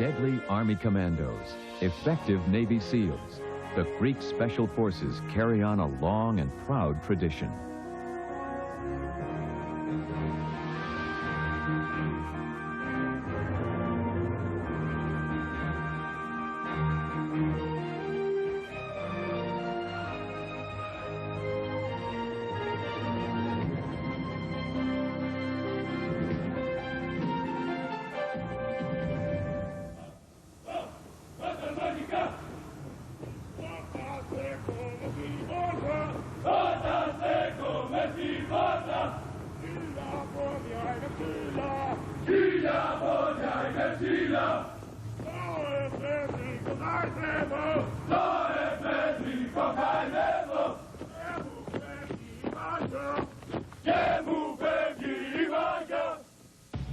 Deadly Army commandos, effective Navy SEALs, the Greek Special Forces carry on a long and proud tradition.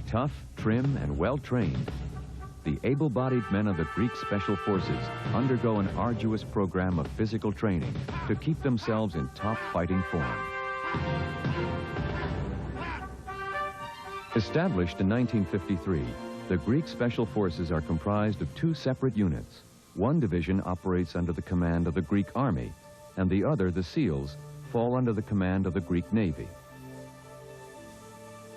Tough, trim, and well-trained, the able-bodied men of the Greek Special Forces undergo an arduous program of physical training to keep themselves in top fighting form. Established in 1953, the Greek Special Forces are comprised of two separate units. One division operates under the command of the Greek Army, and the other, the SEALs, fall under the command of the Greek Navy.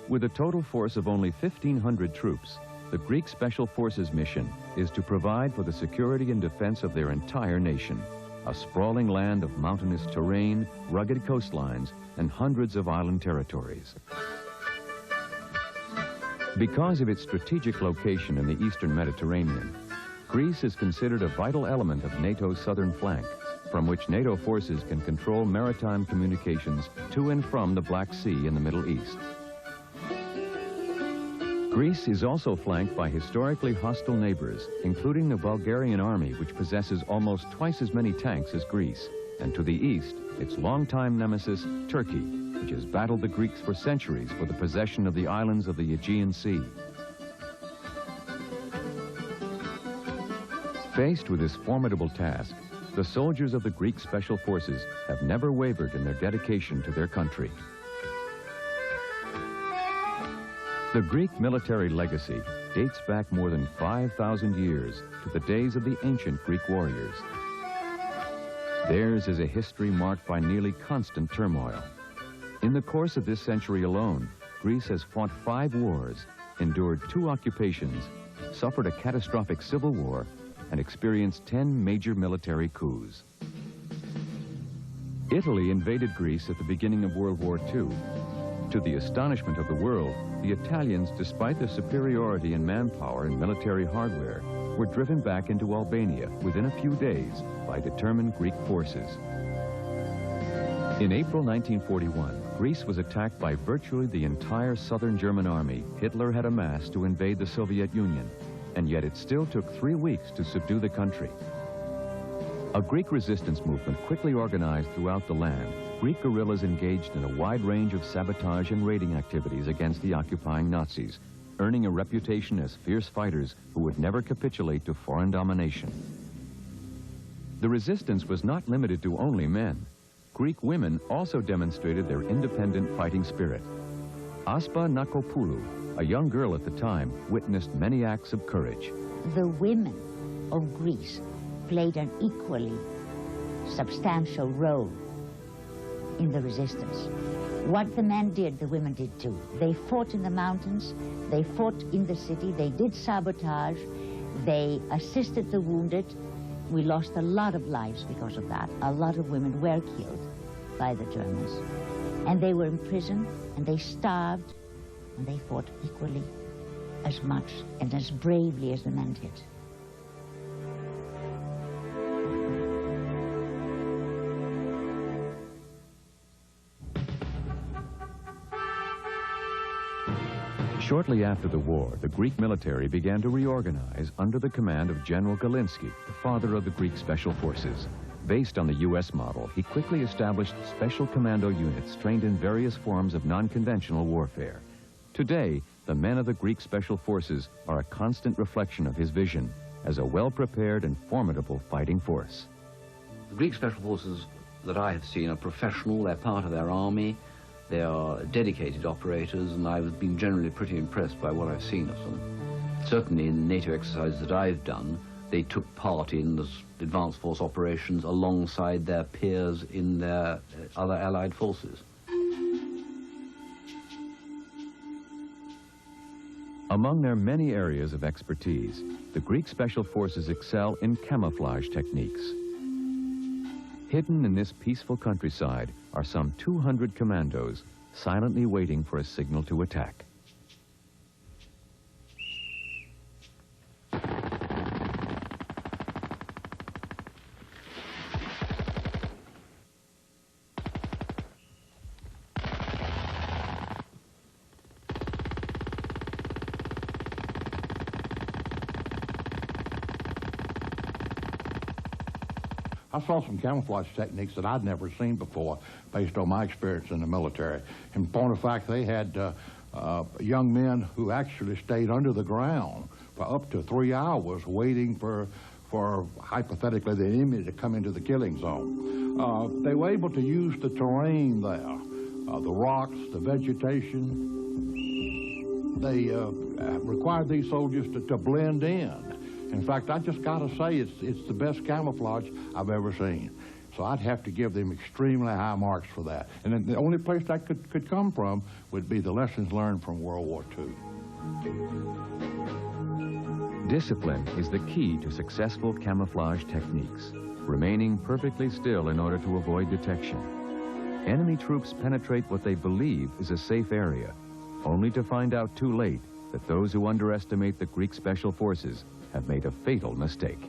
With a total force of only 1,500 troops, the Greek Special Forces mission is to provide for the security and defense of their entire nation, a sprawling land of mountainous terrain, rugged coastlines, and hundreds of island territories. Because of its strategic location in the eastern Mediterranean, Greece is considered a vital element of NATO's southern flank, from which NATO forces can control maritime communications to and from the Black Sea in the Middle East. Greece is also flanked by historically hostile neighbors, including the Bulgarian army, which possesses almost twice as many tanks as Greece, and to the east, its longtime nemesis, Turkey, which has battled the Greeks for centuries for the possession of the islands of the Aegean Sea. Faced with this formidable task, the soldiers of the Greek Special Forces have never wavered in their dedication to their country. The Greek military legacy dates back more than 5,000 years to the days of the ancient Greek warriors. Theirs is a history marked by nearly constant turmoil. In the course of this century alone, Greece has fought 5 wars, endured 2 occupations, suffered a catastrophic civil war, and experienced 10 major military coups. Italy invaded Greece at the beginning of World War II. To the astonishment of the world, the Italians, despite their superiority in manpower and military hardware, were driven back into Albania within a few days by determined Greek forces. In April 1941, Greece was attacked by virtually the entire southern German army Hitler had amassed to invade the Soviet Union, and yet it still took 3 weeks to subdue the country. A Greek resistance movement quickly organized throughout the land. Greek guerrillas engaged in a wide range of sabotage and raiding activities against the occupying Nazis, earning a reputation as fierce fighters who would never capitulate to foreign domination. The resistance was not limited to only men. Greek women also demonstrated their independent fighting spirit. Aspa Nakopoulou, a young girl at the time, witnessed many acts of courage. The women of Greece played an equally substantial role in the resistance. What the men did, the women did too. They fought in the mountains, they fought in the city, they did sabotage, they assisted the wounded. We lost a lot of lives because of that. A lot of women were killed by the Germans. And they were in prison, and they starved, and they fought equally as much and as bravely as the men did. Shortly after the war, the Greek military began to reorganize under the command of General Galinsky, the father of the Greek Special Forces. Based on the U.S. model, he quickly established special commando units trained in various forms of non-conventional warfare. Today, the men of the Greek Special Forces are a constant reflection of his vision as a well-prepared and formidable fighting force. The Greek Special Forces that I have seen are professional, they're part of their army, they are dedicated operators, and I've been generally pretty impressed by what I've seen of them. Certainly in NATO exercises that I've done, they took part in the advanced force operations alongside their peers in their other allied forces. Among their many areas of expertise, the Greek Special Forces excel in camouflage techniques. Hidden in this peaceful countryside are some 200 commandos silently waiting for a signal to attack. I saw some camouflage techniques that I'd never seen before based on my experience in the military. In point of fact, they had young men who actually stayed under the ground for up to 3 hours waiting for hypothetically the enemy to come into the killing zone. They were able to use the terrain there, the rocks, the vegetation. They required these soldiers to blend in. In fact, I just got to say it's the best camouflage I've ever seen. So I'd have to give them extremely high marks for that. And then the only place that could come from would be the lessons learned from World War II. Discipline is the key to successful camouflage techniques, remaining perfectly still in order to avoid detection. Enemy troops penetrate what they believe is a safe area, only to find out too late that those who underestimate the Greek Special Forces have made a fatal mistake.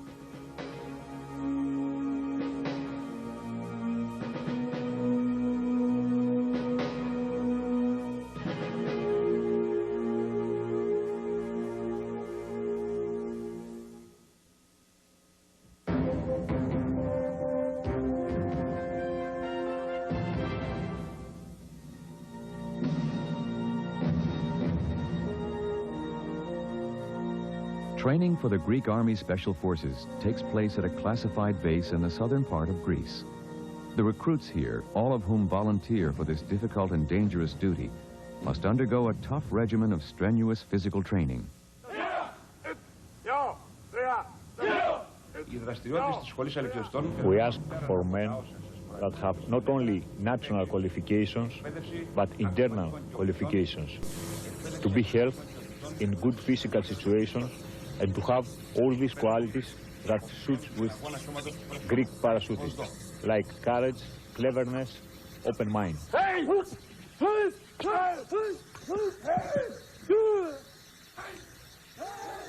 Training for the Greek Army Special Forces takes place at a classified base in the southern part of Greece. The recruits here, all of whom volunteer for this difficult and dangerous duty, must undergo a tough regimen of strenuous physical training. We ask for men that have not only national qualifications, but internal qualifications, to be helped in good physical situations and to have all these qualities that suits with Greek parachutists, like courage, cleverness, open mind.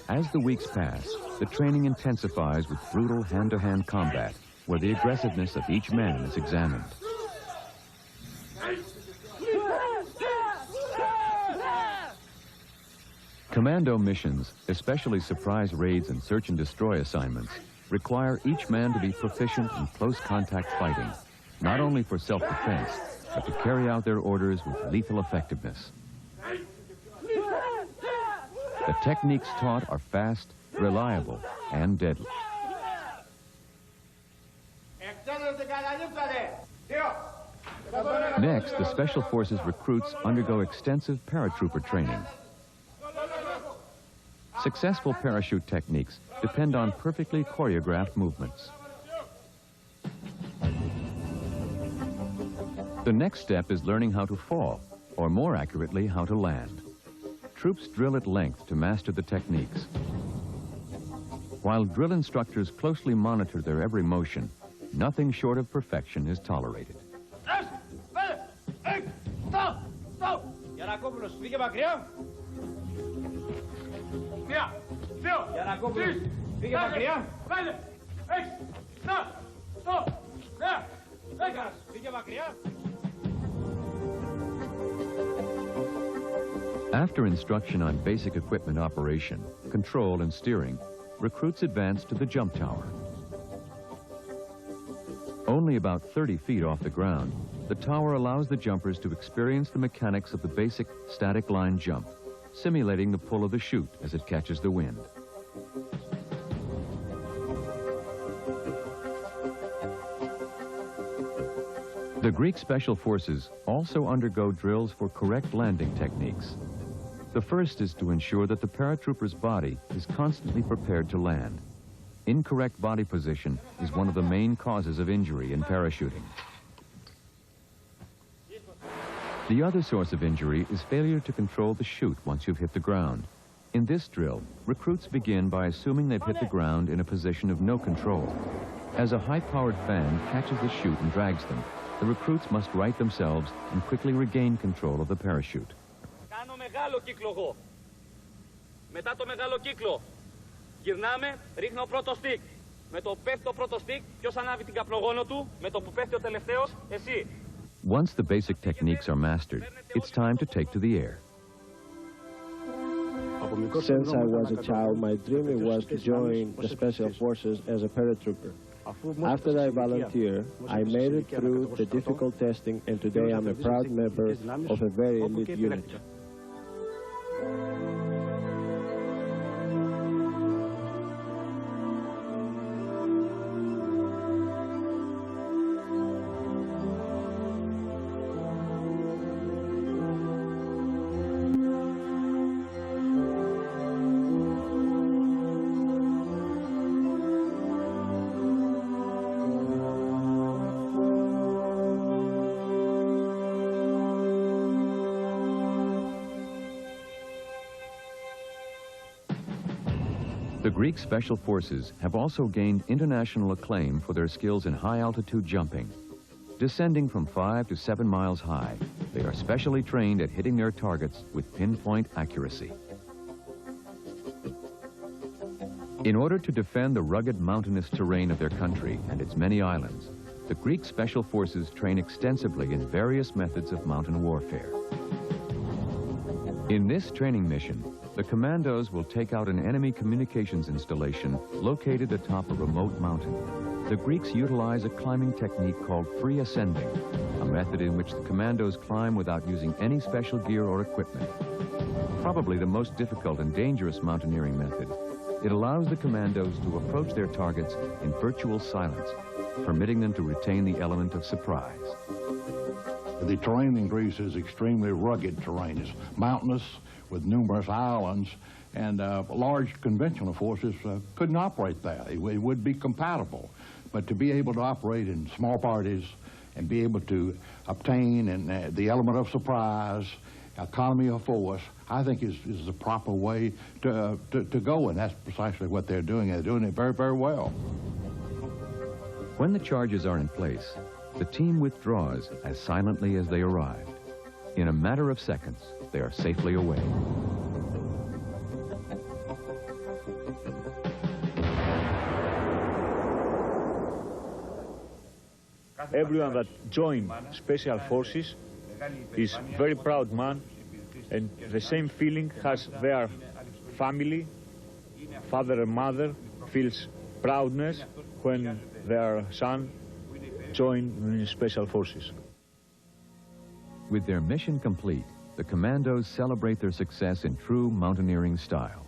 As the weeks pass, the training intensifies with brutal hand-to-hand combat, where the aggressiveness of each man is examined. Commando missions, especially surprise raids and search and destroy assignments, require each man to be proficient in close contact fighting, not only for self-defense, but to carry out their orders with lethal effectiveness. The techniques taught are fast, reliable, and deadly. Next, the Special Forces recruits undergo extensive paratrooper training. Successful parachute techniques depend on perfectly choreographed movements. The next step is learning how to fall, or more accurately, how to land. Troops drill at length to master the techniques. While drill instructors closely monitor their every motion, nothing short of perfection is tolerated. After instruction on basic equipment operation, control, and steering, recruits advance to the jump tower. Only about 30 feet off the ground, the tower allows the jumpers to experience the mechanics of the basic static line jump, simulating the pull of the chute as it catches the wind. The Greek Special Forces also undergo drills for correct landing techniques. The first is to ensure that the paratrooper's body is constantly prepared to land. Incorrect body position is one of the main causes of injury in parachuting. The other source of injury is failure to control the chute once you've hit the ground. In this drill, recruits begin by assuming they've hit the ground in a position of no control. As a high-powered fan catches the chute and drags them, the recruits must right themselves and quickly regain control of the parachute. Κάνω μεγάλο κύκλο εγώ. Μετά το μεγάλο κύκλο, γυρνάμε, ρίχνω πρώτο στικ. Με το πέφτει το πρώτο στικ, ποιος ανάβει την καπνογόνο του, με το που πέφτει ο τελευταίος, εσύ. Once the basic techniques are mastered, it's time to take to the air. Since I was a child, my dream was to join the Special Forces as a paratrooper. After I volunteered, I made it through the difficult testing, and today I'm a proud member of a very elite unit. The Greek Special Forces have also gained international acclaim for their skills in high-altitude jumping. Descending from 5 to 7 miles high, they are specially trained at hitting their targets with pinpoint accuracy. In order to defend the rugged mountainous terrain of their country and its many islands, the Greek Special Forces train extensively in various methods of mountain warfare. In this training mission, the commandos will take out an enemy communications installation located atop a remote mountain. The Greeks utilize a climbing technique called free ascending, a method in which the commandos climb without using any special gear or equipment. Probably the most difficult and dangerous mountaineering method, it allows the commandos to approach their targets in virtual silence, permitting them to retain the element of surprise. The terrain in Greece is extremely rugged terrain. It's mountainous with numerous islands, and large conventional forces couldn't operate there. It would be compatible. But to be able to operate in small parties and be able to obtain the element of surprise, economy of force, I think is the proper way to go, and that's precisely what they're doing. They're doing it very, very well. When the charges are in place, the team withdraws as silently as they arrived. In a matter of seconds, they are safely away. Everyone that joined Special Forces is very proud man, and the same feeling has their family, father and mother, feels proudness when their son joined in Special Forces. With their mission complete, the commandos celebrate their success in true mountaineering style,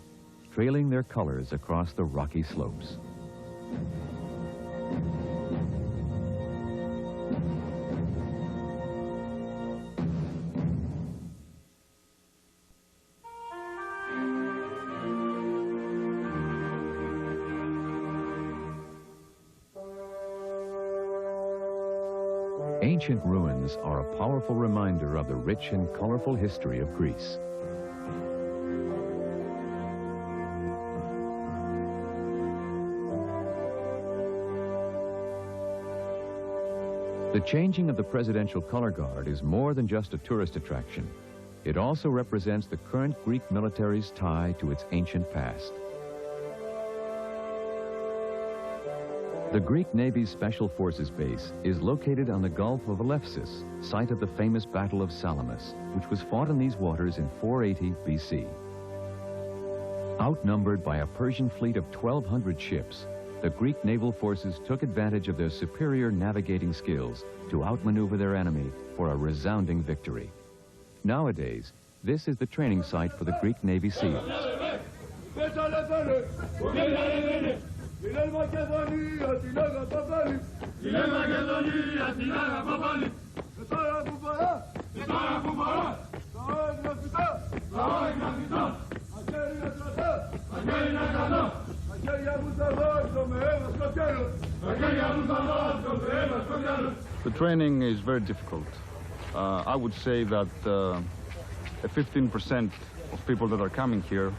trailing their colors across the rocky slopes. Ancient ruins are a powerful reminder of the rich and colorful history of Greece. The changing of the presidential color guard is more than just a tourist attraction. It also represents the current Greek military's tie to its ancient past. The Greek Navy's Special Forces base is located on the Gulf of Alephsus, site of the famous Battle of Salamis, which was fought in these waters in 480 BC. Outnumbered by a Persian fleet of 1,200 ships, the Greek naval forces took advantage of their superior navigating skills to outmaneuver their enemy for a resounding victory. Nowadays, this is the training site for the Greek Navy SEALs. The training is very difficult. I would say that 15% of people that are coming here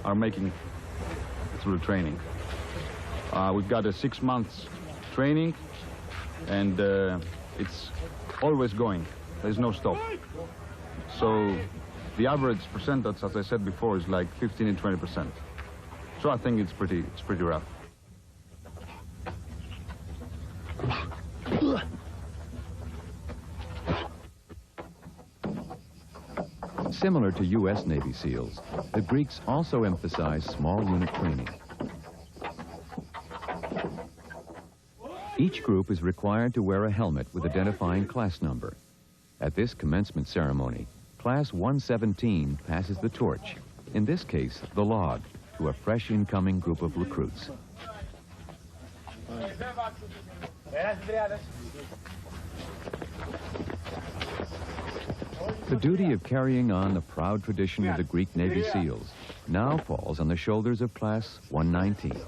are making it through the training. We've got a 6 months training, and it's always going. There's no stop. So the average percentage, as I said before, is like 15 and 20%. So I think it's pretty rough. Similar to U.S. Navy SEALs, the Greeks also emphasize small unit training. Each group is required to wear a helmet with identifying class number. At this commencement ceremony, Class 117 passes the torch, in this case, the log, to a fresh incoming group of recruits. The duty of carrying on the proud tradition of the Greek Navy SEALs now falls on the shoulders of Class 119.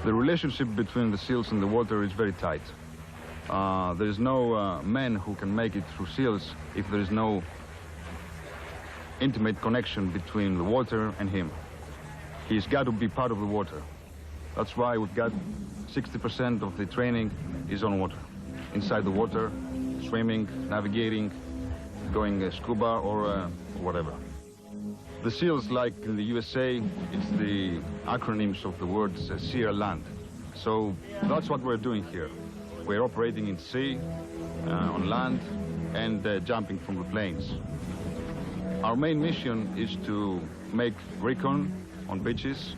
The relationship between the SEALs and the water is very tight. There is no man who can make it through SEALs if there is no intimate connection between the water and him. He's got to be part of the water. That's why we've got 60% of the training is on water. Inside the water, swimming, navigating, going scuba or whatever. The SEALs, like in the USA, it's the acronyms of the words sea or land. So that's what we're doing here. We're operating in sea, on land, and jumping from the planes. Our main mission is to make recon on beaches,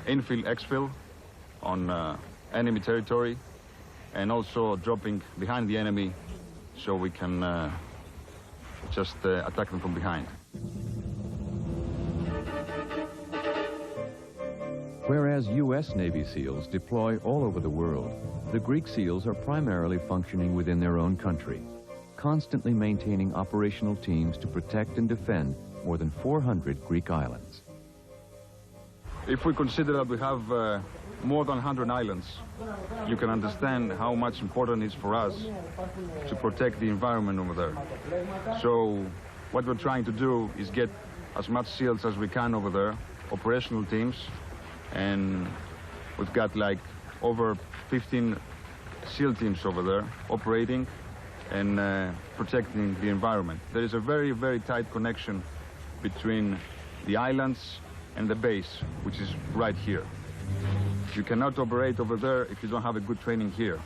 infill, exfil on enemy territory, and also dropping behind the enemy so we can just attack them from behind. Whereas U.S. Navy SEALs deploy all over the world, the Greek SEALs are primarily functioning within their own country, constantly maintaining operational teams to protect and defend more than 400 Greek islands. If we consider that we have more than 100 islands, you can understand how much important it is for us to protect the environment over there. So what we're trying to do is get as much SEALs as we can over there, operational teams, and we've got like over 15 SEAL teams over there operating and protecting the environment. There is a very, very tight connection between the islands and the base, which is right here. You cannot operate over there if you don't have a good training here.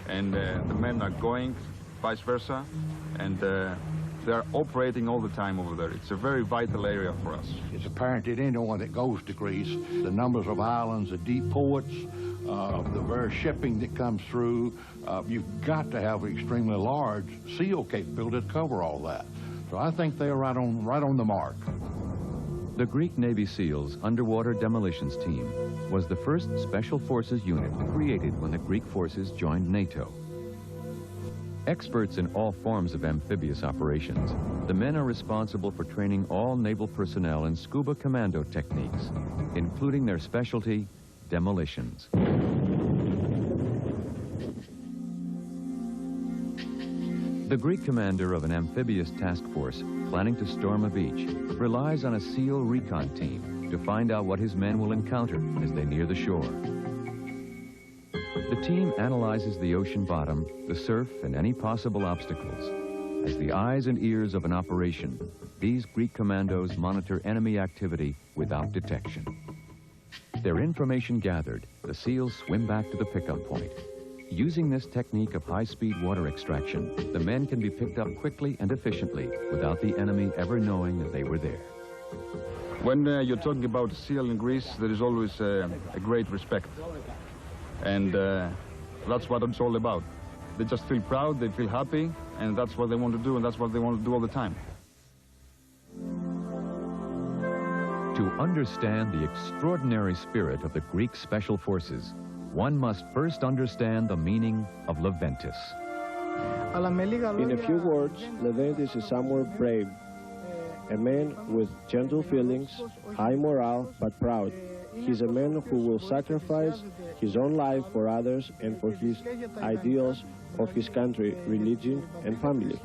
And the men are going, vice versa, and they're operating all the time over there. It's a very vital area for us. It's apparent that anyone that goes to Greece, the numbers of islands, the deep ports, the very shipping that comes through, you've got to have an extremely large SEAL capability to cover all that. So I think they're right on the mark. The Greek Navy SEALs Underwater Demolitions Team was the first Special Forces unit created when the Greek forces joined NATO. Experts in all forms of amphibious operations, the men are responsible for training all naval personnel in scuba commando techniques, including their specialty, demolitions. The Greek commander of an amphibious task force planning to storm a beach relies on a SEAL recon team to find out what his men will encounter as they near the shore. The team analyzes the ocean bottom, the surf, and any possible obstacles. As the eyes and ears of an operation, these Greek commandos monitor enemy activity without detection. Their information gathered, the SEALs swim back to the pickup point. Using this technique of high-speed water extraction, the men can be picked up quickly and efficiently without the enemy ever knowing that they were there. When you're talking about SEAL in Greece, there is always a great respect. And that's what it's all about. They just feel proud, they feel happy, and that's what they want to do, and that's what they want to do all the time. To understand the extraordinary spirit of the Greek Special Forces, one must first understand the meaning of Leventis. In a few words, Leventis is someone brave, a man with gentle feelings, high morale, but proud. He's a man who will sacrifice his own life for others and for his ideals of his country, religion, and family.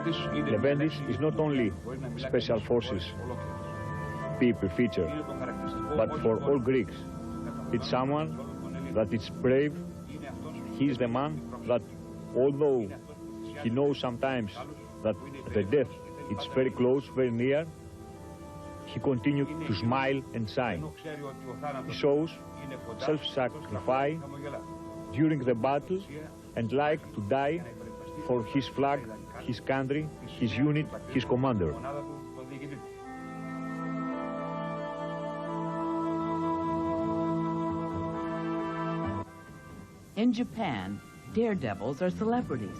Leventis is not only special forces people feature, but for all Greeks. It's someone that is brave. He is the man that, although he knows sometimes that the death is very close, very near, he continues to smile and shine. He shows self-sacrifice during the battle and like to die for his flag, his country, his unit, his commander. In Japan, daredevils are celebrities.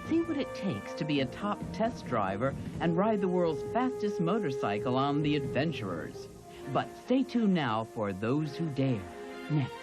See what it takes to be a top test driver and ride the world's fastest motorcycle on The Adventurers. But stay tuned now for Those Who Dare, next.